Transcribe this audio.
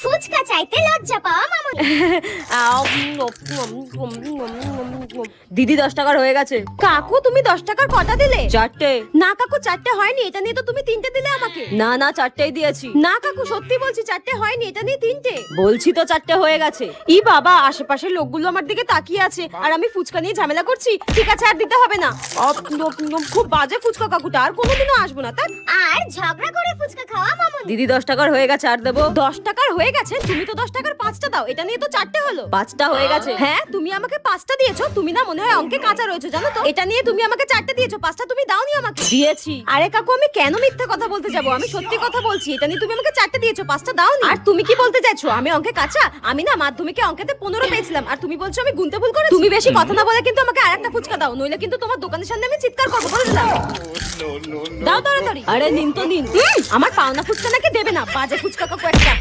ফুচকা চাইতে লজ্জা পাওয়া মামুনি। দিদি 10 টাকার হয়ে গেছে। কাকু তুমি 10 টাকার কটা দিলে? 4টে। না কাকু 4টে হয়নি, এটা নিয়ে তো তুমি 3টে দিলে আমাকে। না না 4টেই দিয়েছি। না কাকু সত্যি বলছি 4টে হয়নি, এটা নিয়ে 3টে। বলছি তো 4টে হয়ে গেছে। ই বাবা, আশেপাশের লোকগুলো আমার দিকে তাকিয়ে আছে আর আমি ফুচকা নিয়ে ঝামেলা করছি। ঠিক আছে আর দিতে হবে না। খুব বাজে ফুচকা কাকুটা, আর কোনোদিনও আসবো না। তার আর ঝগড়া করে ফুচকা খাওয়া মামুনি। দিদি 10 টাকার হয়ে গেছে, আর দেবো? 10 টাকার হয়ে গেছে? তুমি তো 10 টাকার 5টা দাও, এটা নিয়ে তো 4টে হলো। 5টা হয়ে গেছে। হ্যাঁ তুমি আমাকে 5টা দিয়েছো, তুমি না মনে হয় অঙ্কে কাঁচা রয়েছো জানো তো। এটা নিয়ে তুমি আমাকে 4টে দিয়েছো, 5টা তুমি দাওনি আমাকে। দিয়েছি। আরে কাকু আমি কেন মিথ্যা কথা বলতে যাবো, আমি সত্যি কথা বলছি। এটা নিয়ে তুমি আমাকে 4টে দিয়েছো, 5টা দাওনি। আর তুমি কি বলতে চাইছো আমি অঙ্কে কাঁচা? আমি না মাধ্যমিকে অঙ্কেতে 15 পেয়েছিলাম, আর তুমি বলছো আমি গুনতে ভুল করেছি। তুমি বেশি কথা না বলে কিন্তু আমাকে আরেকটা ফুচকা দাও, নইলে কিন্তু তোমার দোকানের সামনে আমি চিৎকার করবো, বলে দিলাম। দাও তাড়াতাড়ি। আরে নিন তো নিন। আমার পাওনা ফুচকা নাকি দেবে না, বাজে ফুচকা কাকু একটা।